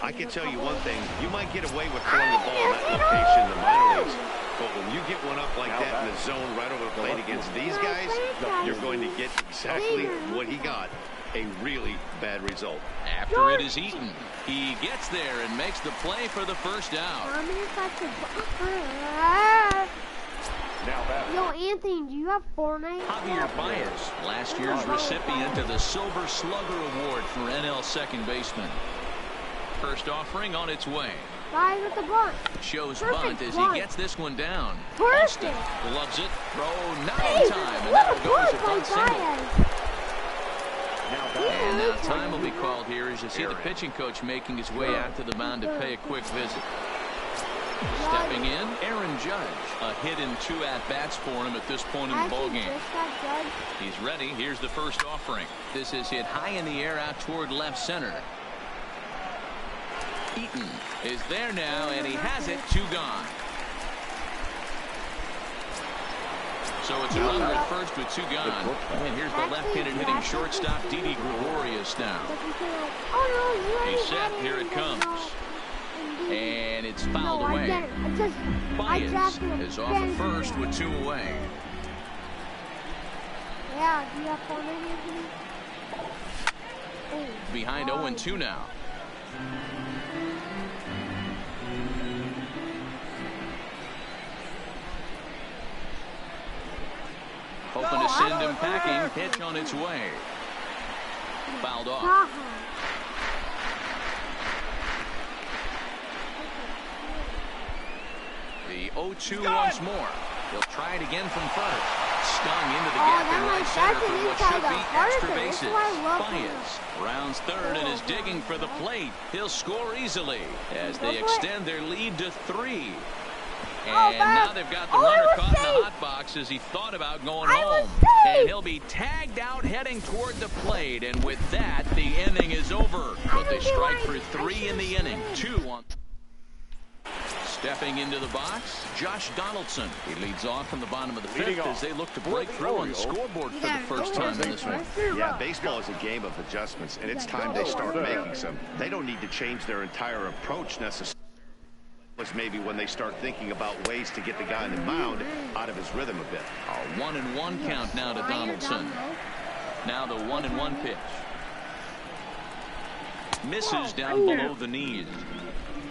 I can tell you one thing. You might get away with throwing the ball in that location in the minor leagues, but when you get one up like that in the zone right over the plate against these guys, you're going to get exactly what he got. A really bad result. After it is Eaton, he gets there and makes the play for the first out. Yo, Anthony, do you have Fortnite? Javier Baez, last year's recipient of the Silver Slugger Award for NL second baseman. First offering on its way. Guys with the bunt. Shows Perfect bunt as bunt. he gets this one down. Perfect. Austin loves it. Throw not in time, and that goes a bunt single. And now time will be called here as you see the pitching coach making his way out to the mound to pay a quick visit. Stepping in, Aaron Judge. A hit in 2 at-bats for him at this point in the ballgame. He's ready. Here's the first offering. This is hit high in the air out toward left center. Eaton is there now, and he has it. 2 gone. So it's a runner at first with 2 gone. And here's the left-handed hitting shortstop, Didi Gregorius now. He's set. Here it comes. And it's fouled away. Baez is off at first with 2 away. Yeah, do you have Fortnite? Behind 0-2 now. Hoping to send him packing. Pitch on its way. Fouled off. The 0-2 once more. He'll try it again from first. Stung into the gap in right center for what should be extra bases. Baez rounds third and is digging for the plate. He'll score easily as they extend their lead to 3. And now they've got the runner caught in the hot box as he thought about going home. And he'll be tagged out heading toward the plate. And with that, the inning is over. But they strike for 3 in the inning. 2 on. Stepping into the box, Josh Donaldson. He leads off from the bottom of the 5th as they look to break through on the scoreboard for the first time in this one. Yeah, baseball is a game of adjustments, and it's time they start making some. They don't need to change their entire approach necessarily. Maybe when they start thinking about ways to get the guy on the mound out of his rhythm a bit. A 1-1 count now to Donaldson. Now the 1-1 pitch. Misses down below the knees.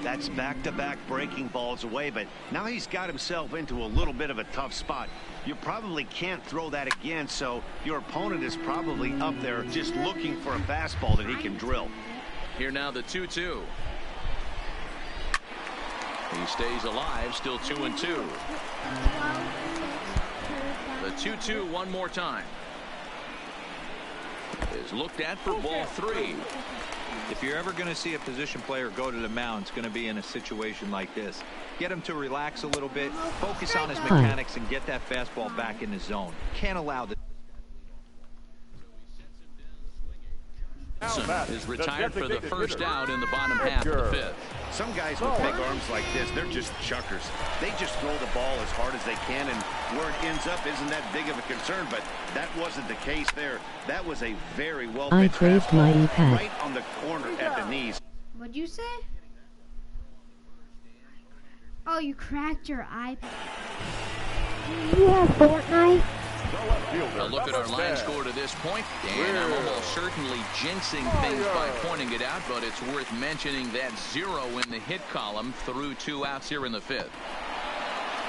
That's back-to-back breaking balls away, but now he's got himself into a little bit of a tough spot. You probably can't throw that again, so your opponent is probably up there just looking for a fastball that he can drill. Here now the 2-2. He stays alive, still 2-2. The 2-2 one more time. Is looked at for ball 3. If you're ever going to see a position player go to the mound, it's going to be in a situation like this. Get him to relax a little bit, focus on his mechanics, and get that fastball back in the zone. Can't allow the... is retired for the first out in the bottom half of the 5th. Some guys with big arms like this, they're just chuckers. They just throw the ball as hard as they can, and where it ends up isn't that big of a concern, but that wasn't the case there. That was a very well pitched fastball right on the corner at the knees. What'd you say? Oh, you cracked your iPad. You have Fortnite? A look at our line score to this point, and I'm almost certainly jinxing things by pointing it out, but it's worth mentioning that 0 in the hit column through 2 outs here in the 5th.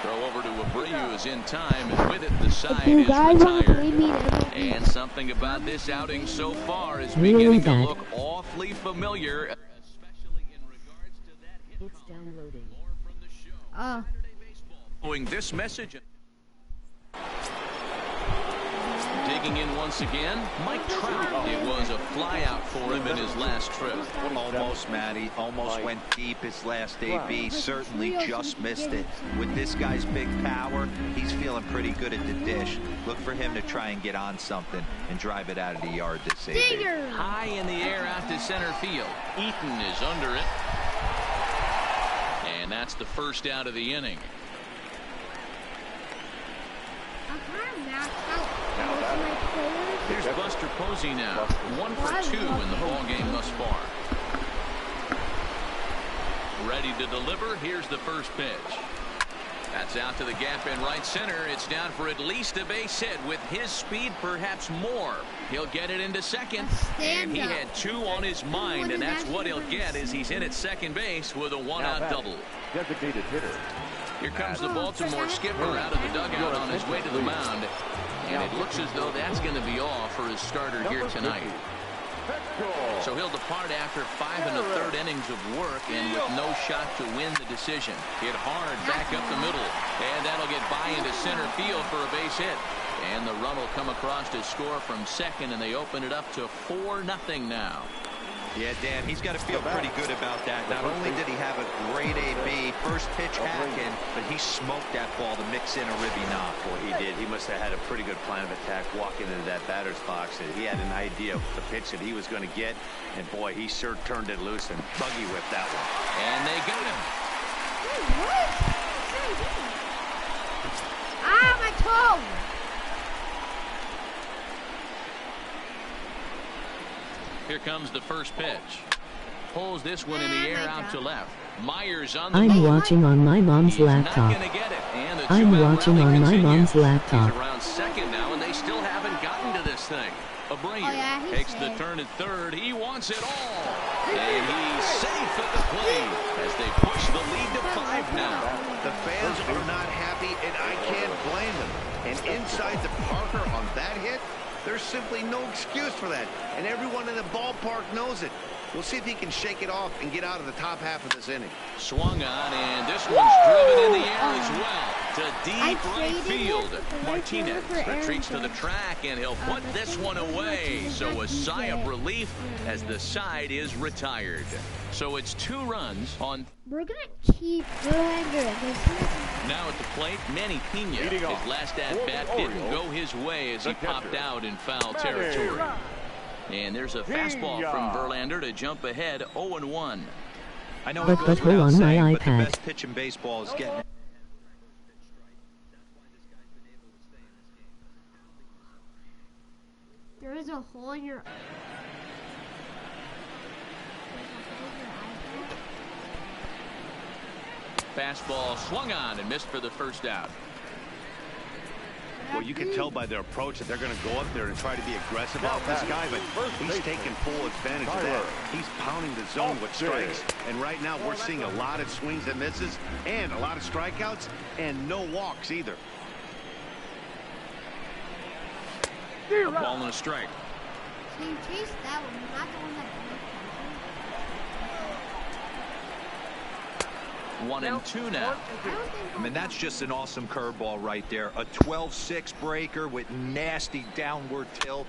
Throw over to Abreu is in time, and with it the side is retired. And something about this outing so far is beginning to look awfully familiar, especially in regards to that hit column. It's downloading. More from the show. Following this message. Digging in once again, Mike Trout. It was a flyout for him in his last trip. Almost, Matty. Almost went deep his last AB. Certainly just missed it. With this guy's big power, he's feeling pretty good at the dish. Look for him to try and get on something and drive it out of the yard this AB. High in the air out to center field. Eaton is under it. And that's the first out of the inning. Here's Buster Posey now. 1 for 2 in the ball game thus far. Ready to deliver. Here's the first pitch. That's out to the gap in right center. It's down for at least a base hit. With his speed, perhaps more. He'll get it into second. And he had 2 on his mind, and that's what he'll get as he's in at second base with a 1-out double. Designated hitter. Here comes the Baltimore skipper out of the dugout on his way to the mound. And it looks as though that's going to be all for his starter here tonight. So he'll depart after 5 1/3 innings of work and with no shot to win the decision. Hit hard back up the middle. And that'll get by into center field for a base hit. And the run will come across to score from second, and they open it up to 4-0 now. Yeah, Dan, he's got to feel pretty good about that. Not only did he have a great AB, first pitch hacking, but he smoked that ball to mix in a ribby knock. Well, he did. He must have had a pretty good plan of attack walking into that batter's box. And he had an idea of the pitch that he was going to get. And, boy, he sure turned it loose and buggy whipped that one. And they got him. What? Ah, my toe! Here comes the first pitch. Pulls this one in the air out to left. Myers on the I'm move. watching on my mom's He's laptop. not gonna get it. And the I'm two-out watching rally on my continues. mom's laptop. He's around second now, and they still haven't gotten to this thing. Abreu takes the turn at third. He wants it all. And he's safe at the plate as they push the lead to 5 now. The fans are not happy, and I can't blame them. And inside the Parker on that hit, there's simply no excuse for that. And everyone in the ballpark knows it. We'll see if he can shake it off and get out of the top half of this inning. Swung on, and this one's driven in the air as well to deep right field. Martinez retreats to the track, and he'll put this one away. So a sigh of relief as the side is retired. So it's 2 runs on. We're gonna keep Verlander. Now at the plate, Manny Pena. His last at-bat didn't go his way as he popped out in foul territory. And there's a fastball from Verlander to jump ahead 0-1. I know it goes without saying, but the best pitch in baseball is getting it. There is a hole in your. Fastball swung on and missed for the first out. Well, you can tell by their approach that they're going to go up there and try to be aggressive off this guy, but he's taking full advantage of that. He's pounding the zone with strikes, and right now we're seeing a lot of swings and misses and a lot of strikeouts and no walks either. A ball and a strike. So you chased that one, not the one that. 1-2 now. I mean, that's just an awesome curveball right there. A 12-6 breaker with nasty downward tilt.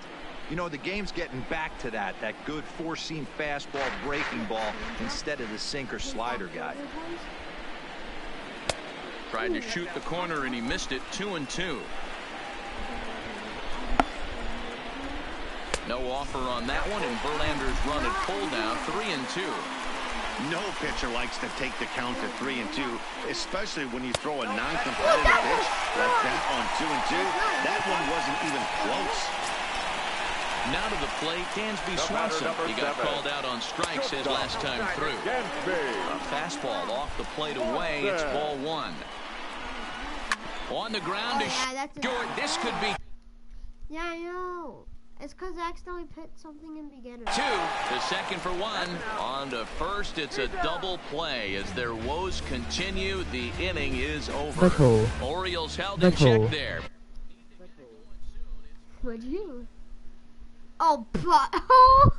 You know, the game's getting back to that good 4-seam fastball breaking ball instead of the sinker slider guy. Tried to shoot the corner and he missed it. 2-2. No offer on that one, and Verlander's run at pull down. 3-2. No pitcher likes to take the count to 3-2, especially when you throw a non-competitive pitch like that on 2-2. That one wasn't even close. Now to the plate, Dansby Swanson. He got called out on strikes his last time through. A fastball off the plate away. It's ball 1. On the ground is short. This could be. Yeah, I know. It's because I accidentally put something in beginner. 2 to second for 1. On to first, it's a double play. As their woes continue, the inning is over. Butthole. Orioles held in check there. What'd you? Oh, butthole!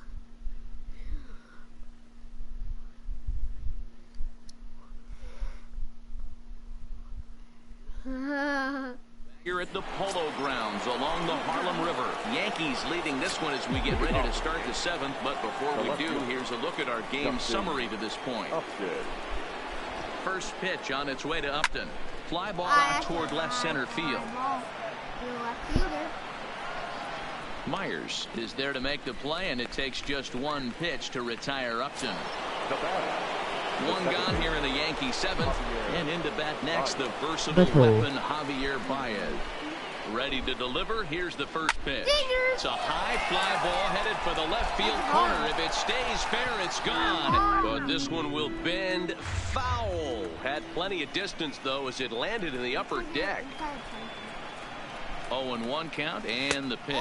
Here at the Polo Grounds along the Harlem River. Yankees leading this one as we get ready to start the 7th. But before we do, here's a look at our game summary to this point. First pitch on its way to Upton. Fly ball out toward left center field. Myers is there to make the play, and it takes just 1 pitch to retire Upton. 1 gone here in the Yankee 7th, and into bat next, the versatile weapon Javier Baez. Ready to deliver. Here's the first pitch. It's a high fly ball headed for the left field corner. If it stays fair, it's gone. But this one will bend foul. Had plenty of distance, though, as it landed in the upper deck. 0-1 count, and the pitch.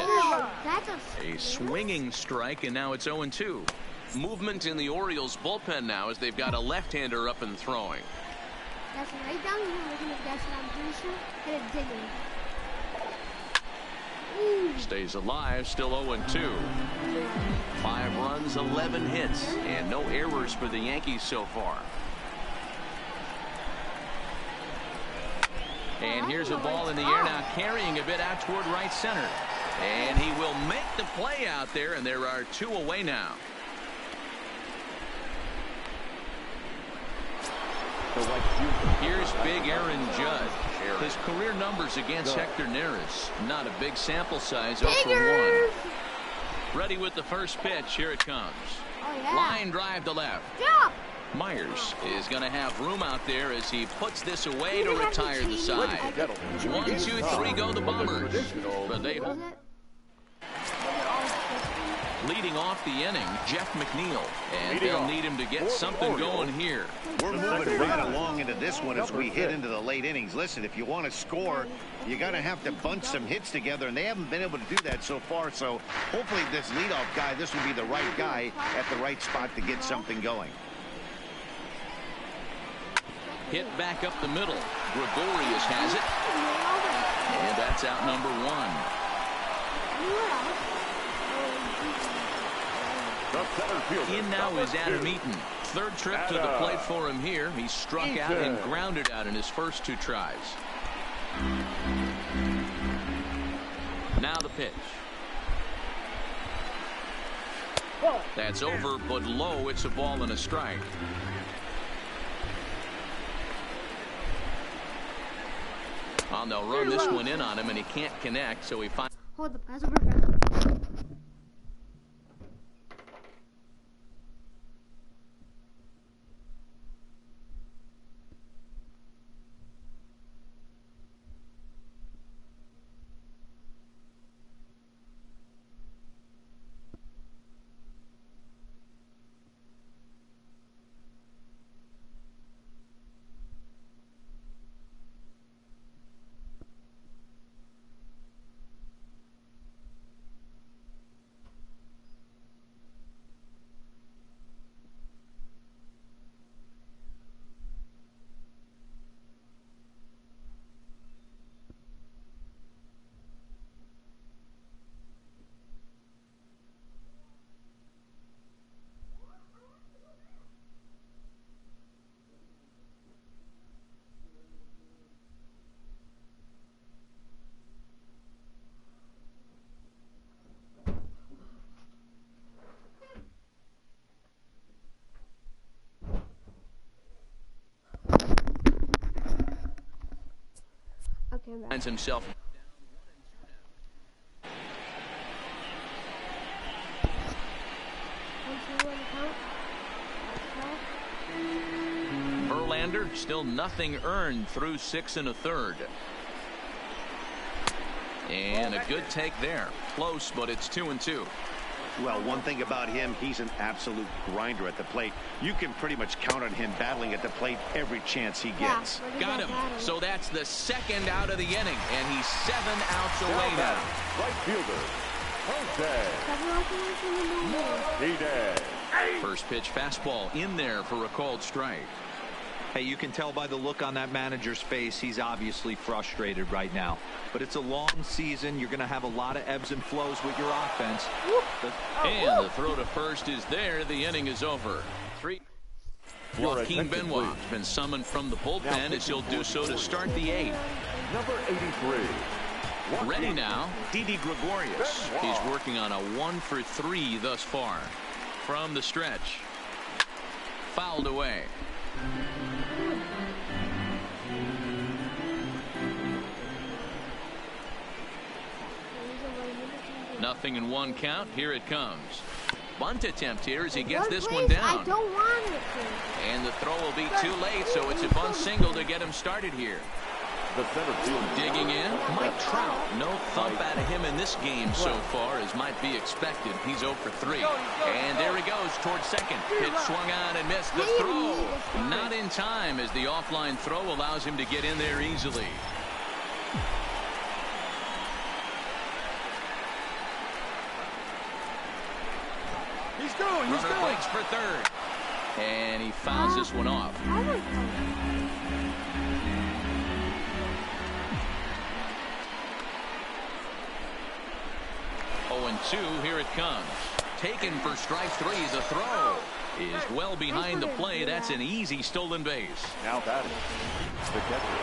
A swinging strike, and now it's 0-2. Movement in the Orioles bullpen now as they've got a left-hander up and throwing. That's right down here. We're going to guess it, I'm pretty sure. Hit it digging. Stays alive, still 0-2. 5 runs, 11 hits, and no errors for the Yankees so far. And here's a ball in the air now, carrying a bit out toward right center. And he will make the play out there, and there are 2 away now. Here's big Aaron Judge. His career numbers against Hector Neris. Not a big sample size, 0 for 1. Ready with the first pitch. Here it comes. Line drive to left. Myers is going to have room out there as he puts this away to retire the side. 1, 2, 3 go the Bombers. But they leading off the inning, Jeff McNeil, and they'll need him to get something going here. We're moving right along into this one as we hit into the late innings. Listen, if you want to score, you got to have to bunch some hits together, and they haven't been able to do that so far. So hopefully this leadoff guy, this will be the right guy at the right spot to get something going. Hit back up the middle. Gregorius has it, and that's out number 1. In now is Adam Eaton. Third trip to the plate for him here. He struck out and grounded out in his first 2 tries. Now the pitch. That's over, but low. It's a ball and a strike. Oh, they'll run this one in on him, and he can't connect, so he finds. Hold the pass over. Finds himself. Verlander still nothing earned through 6 1/3. And a good take there. Close, but it's 2-2. Well, one thing about him, he's an absolute grinder at the plate. You can pretty much count on him battling at the plate every chance he gets. Got him. So that's the 2nd out of the inning, and he's 7 outs away now. Right fielder, Jose. First pitch fastball in there for a called strike. Hey, you can tell by the look on that manager's face, he's obviously frustrated right now. But it's a long season. You're going to have a lot of ebbs and flows with your offense. And the throw to first is there. The inning is over. 3. Joaquin Benoit has been summoned from the bullpen as he'll do so to start the 8th. Number 83. Ready now, Didi Gregorius. He's working on a 1 for 3 thus far. From the stretch. Fouled away. Nothing in 1 count. Here it comes. Bunt attempt here as he gets this one down. I don't want it to. And the throw will be too late, so it's a bunt single to get him started here. The center fielder. Digging in, Mike Trout. No thump out of him in this game so far, as might be expected. He's 0 for 3. And there he goes towards second. Pitch swung on and missed. The throw not in time, as the offline throw allows him to get in there easily. He's going. Runner breaks for third. And he fouls this one off. 0-2, here it comes. Taken for strike 3. The throw is well behind the play. That's an easy stolen base. Now batting, the catcher.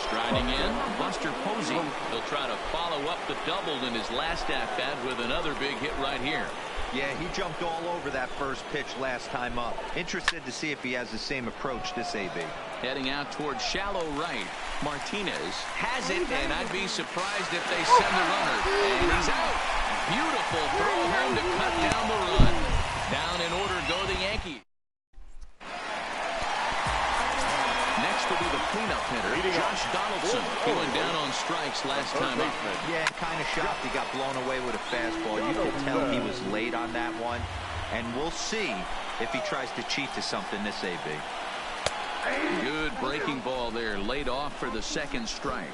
Striding in, Buster Posey. He'll try to follow up the double in his last at-bat with another big hit right here. Yeah, he jumped all over that first pitch last time up. Interested to see if he has the same approach this AB. Heading out towards shallow right. Martinez has it, and I'd be surprised if they send the runner. And he's out. Beautiful throw home to cut down the run. Down in order go the Yankees. Next will be the cleanup hitter, Josh Donaldson. He went down on strikes last time up. Yeah, kind of shocked he got blown away with a fastball. You could tell he was late on that one. And we'll see if he tries to cheat to something this AB. Good breaking ball there, laid off for the second strike.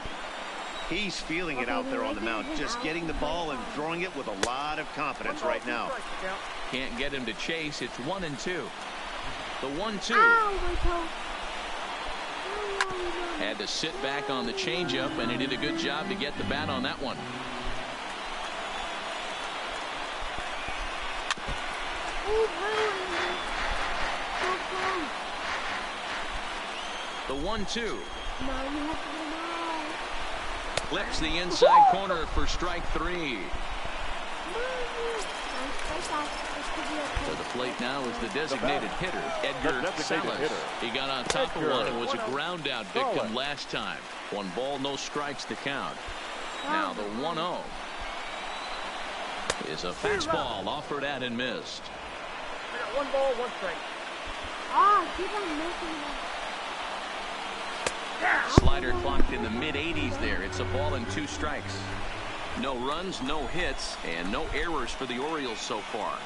He's feeling it out there on the mound, just getting the ball and throwing it with a lot of confidence right now. Can't get him to chase. It's 1-2. The 1-2. Had to sit back on the changeup, and he did a good job to get the bat on that one. The 1-2. Flips the inside corner for strike 3. To the plate now is the designated hitter, Edgar Salas. He got on top of one and was a ground out victim last time. 1 ball, no strikes to count. Now the 1-0 is a fastball offered at and missed. 1 ball, 1 strike. Keep on missing Slider clocked in the mid-80s there. It's a ball and 2 strikes. No runs, no hits, and no errors for the Orioles so far.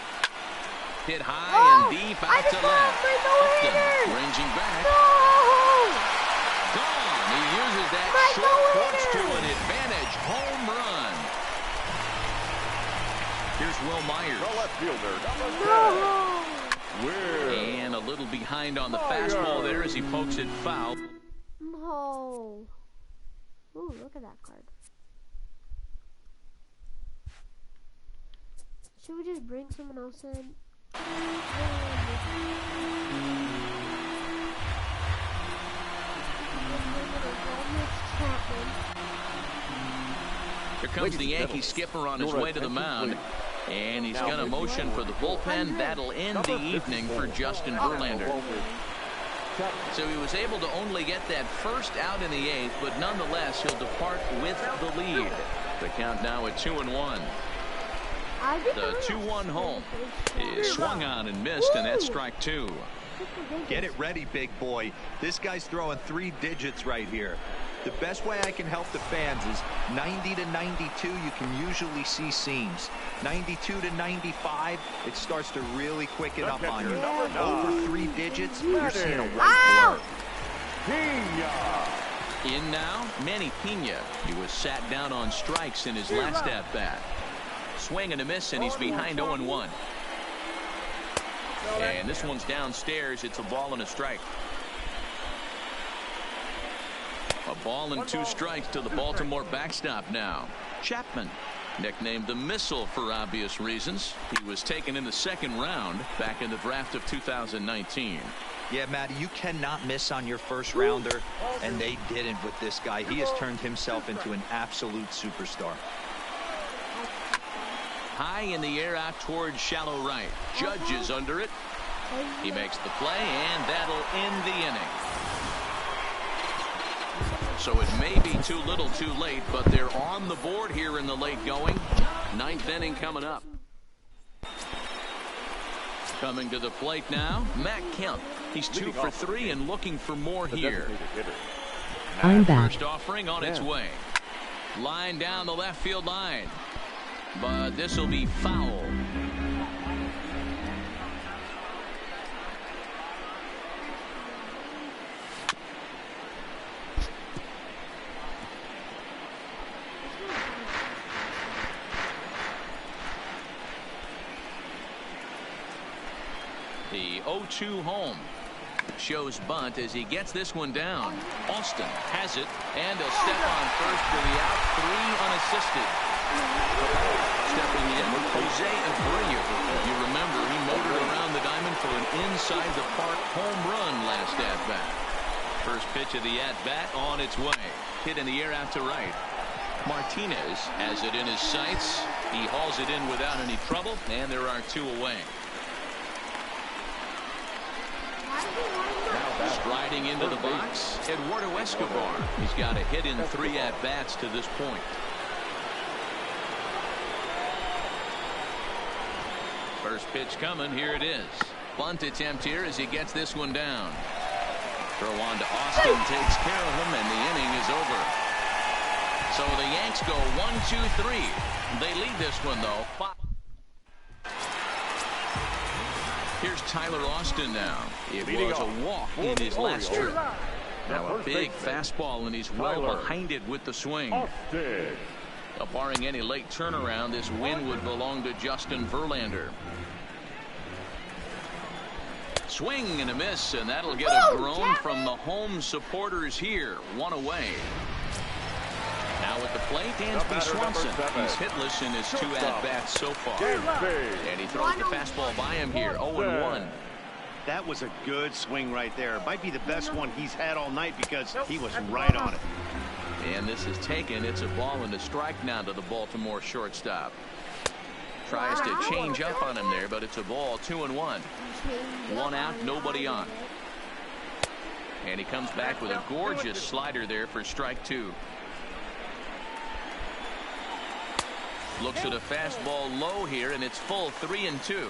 Hit high and deep out to left. Upton ranging back. Gone. He uses that short porch to an advantage home run. Here's Will Myers. The left fielder, number 10. And a little behind on the fastball there as he pokes it foul. No. Ooh, look at that card. Should we just bring someone else in? Here comes the Yankee skipper on his way to the mound. And he's going to motion for the bullpen. That'll end the evening for Justin Verlander. So he was able to only get that first out in the 8th, but nonetheless, he'll depart with the lead. The count now at 2-1. The 2-1 home is swung on and missed, and that's strike 2. Get it ready, big boy. This guy's throwing 3 digits right here. The best way I can help the fans is 90 to 92. You can usually see seams. 92 to 95, it starts to really quicken up on you. Over 3 digits, you're seeing a white blur. In now, Manny Pena. He was sat down on strikes in his last at-bat. Swing and a miss, and he's behind 0-1. And this one's downstairs. It's a ball and a strike. A ball and 2 strikes to the Baltimore backstop now. Chapman, nicknamed the Missile for obvious reasons. He was taken in the 2nd round back in the draft of 2019. Yeah, Matty, you cannot miss on your first rounder, and they didn't with this guy. He has turned himself into an absolute superstar. High in the air out towards shallow right. Judge is under it. He makes the play, and that'll end the inning. So it may be too little too late, but they're on the board here in the late going. 9th inning coming up. Coming to the plate now, Matt Kemp. He's 2 for 3 and looking for more here. I'm back. First offering on its way. Line down the left field line. But this will be foul. The 0-2 home. Shows bunt as he gets this one down. Austin has it, and a step on first for the out. 3 unassisted. Stepping in, Jose Abreu. You remember, he motored around the diamond for an inside-the-park home run last at-bat. First pitch of the at-bat on its way. Hit in the air out to right. Martinez has it in his sights. He hauls it in without any trouble, and there are 2 away. Striding into the box, Eduardo Escobar. He's got a hit in 3 at-bats to this point. First pitch coming. Here it is. Bunt attempt here as he gets this one down. Throw on to Austin, takes care of him, and the inning is over. So the Yanks go 1-2-3. They lead this one, though. Here's Tyler Austin now. It was a walk in his last trip. Now a big fastball, and he's well behind it with the swing. Barring any late turnaround, this win would belong to Justin Verlander. Swing and a miss, and that'll get a groan from the home supporters here. 1 away. Now at the plate, Dansby Swanson. He's hitless in his 2 at-bats so far. And he throws the fastball by him here, 0-1. That was a good swing right there. Might be the best one he's had all night because he was right on it. And this is taken. It's a ball and a strike now to the Baltimore shortstop. Tries to change up on him there, but it's a ball. 2-1. 1 out, nobody on. And he comes back with a gorgeous slider there for strike 2. Looks at a fastball low here, and it's full. 3-2.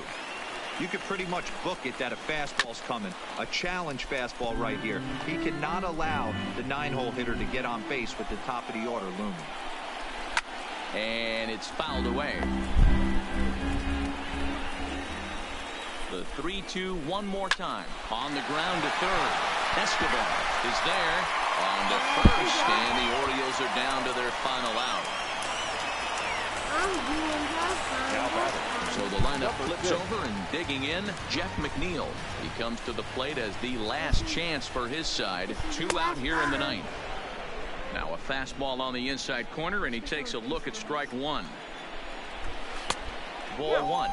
You could pretty much book it that a fastball's coming. A challenge fastball right here. He cannot allow the 9-hole hitter to get on base with the top of the order looming. And it's fouled away. The 3-2 one more time. On the ground to third. Escobar is there. On to first, and the Orioles are down to their final out. So the lineup flips over, and digging in, Jeff McNeil. He comes to the plate as the last chance for his side. 2 out here in the 9th. Now a fastball on the inside corner, and he takes a look at strike 1. Ball 1.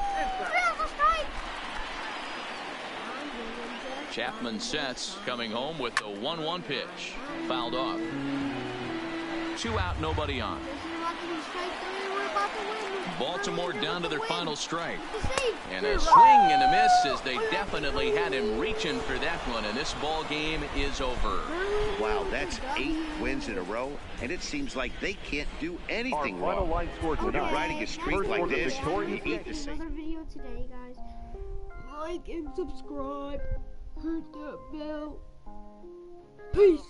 Chapman sets, coming home with the 1-1 pitch. Fouled off. 2 out, nobody on. Baltimore down to their final strike. And a swing and a miss as they definitely had him reaching for that one, and this ball game is over. Wow, that's 8 wins in a row, and it seems like they can't do anything wrong. When you're riding a streak like this, you eat the same. Another video today, guys. Like and subscribe. Hit that bell. Peace.